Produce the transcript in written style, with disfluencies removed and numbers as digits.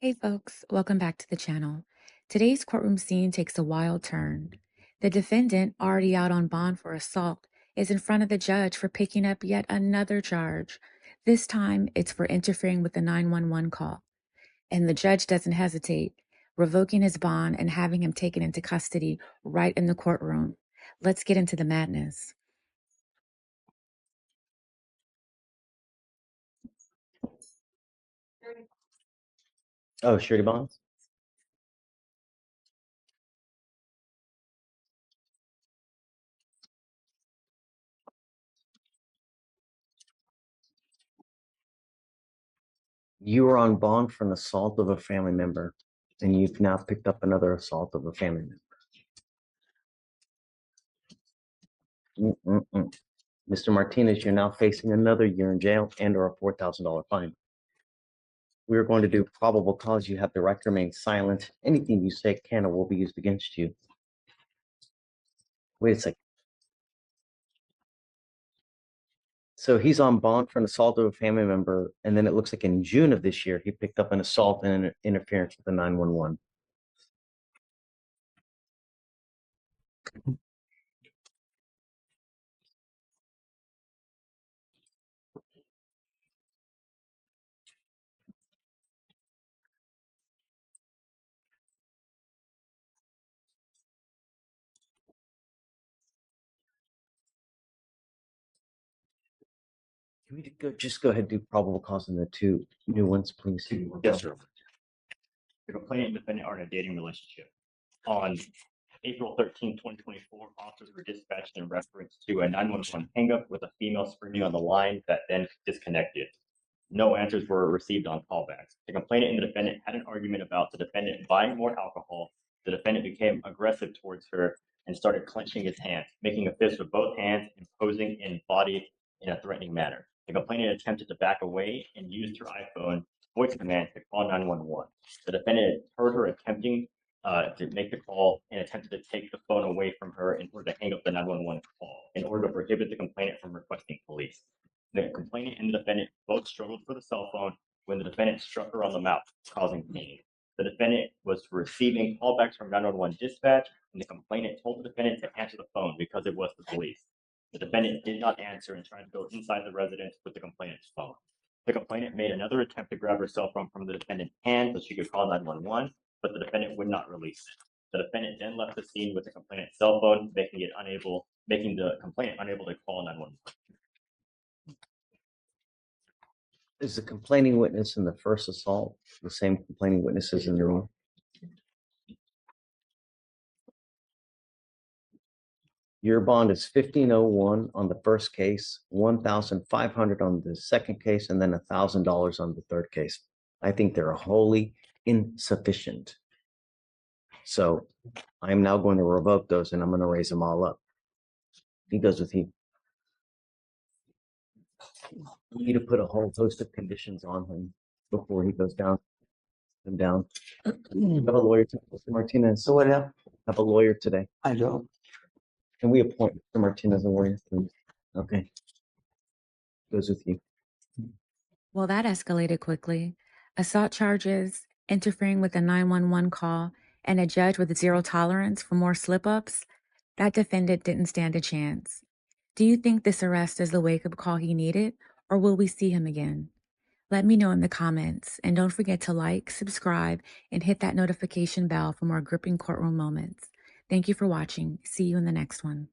Hey folks, welcome back to the channel. Today's courtroom scene takes a wild turn. The defendant, already out on bond for assault, is in front of the judge for picking up yet another charge. This time, it's for interfering with the 911 call. And the judge doesn't hesitate, revoking his bond and having him taken into custody right in the courtroom. Let's get into the madness. Oh, surety bonds? You were on bond for an assault of a family member, and you've now picked up another assault of a family member. Mr. Martinez, you're now facing another year in jail and or a $4,000 fine. We are going to do probable cause. You have the right to remain silent. Anything you say can or will be used against you. Wait a second. So he's on bond for an assault of a family member, and then it looks like in June of this year, he picked up an assault and an interference with the 911. Can we just go ahead and do probable cause in the two new ones, please? Yes, sir. The complainant and defendant are in a dating relationship. On April 13, 2024, officers were dispatched in reference to a 911 hang-up with a female screaming on the line that then disconnected. No answers were received on callbacks. The complainant and the defendant had an argument about the defendant buying more alcohol. The defendant became aggressive towards her and started clenching his hands, making a fist with both hands and posing in body in a threatening manner. The complainant attempted to back away and used her iPhone voice command to call 911. The defendant heard her attempting to make the call and attempted to take the phone away from her in order to hang up the 911 call in order to prohibit the complainant from requesting police. The complainant and the defendant both struggled for the cell phone when the defendant struck her on the mouth, causing pain. The defendant was receiving callbacks from 911 dispatch, and the complainant told the defendant to answer the phone because it was the police. The defendant did not answer and tried to go inside the residence with the complainant's phone. The complainant made another attempt to grab her cell phone from the defendant's hand so she could call 911, but the defendant would not release it. The defendant then left the scene with the complainant's cell phone, making the complainant unable to call 911. Is the complaining witness in the first assault the same complaining witnesses in the room? Your bond is 1501 on the first case, 1,500 on the second case, and then $1,000 on the third case. I think they're wholly insufficient. So I'm now going to revoke those, and I'm going to raise them all up. He goes with he. You need to put a whole host of conditions on him before he goes down. You have a lawyer today, Mr. Martinez. So what now? Have a lawyer today. I don't. Can we appoint Mr. Martinez a lawyer, please? Okay. Goes with you. Well, that escalated quickly. Assault charges, interfering with a 911 call, and a judge with zero tolerance for more slip-ups. That defendant didn't stand a chance. Do you think this arrest is the wake-up call he needed, or will we see him again? Let me know in the comments, and don't forget to like, subscribe, and hit that notification bell for more gripping courtroom moments. Thank you for watching. See you in the next one.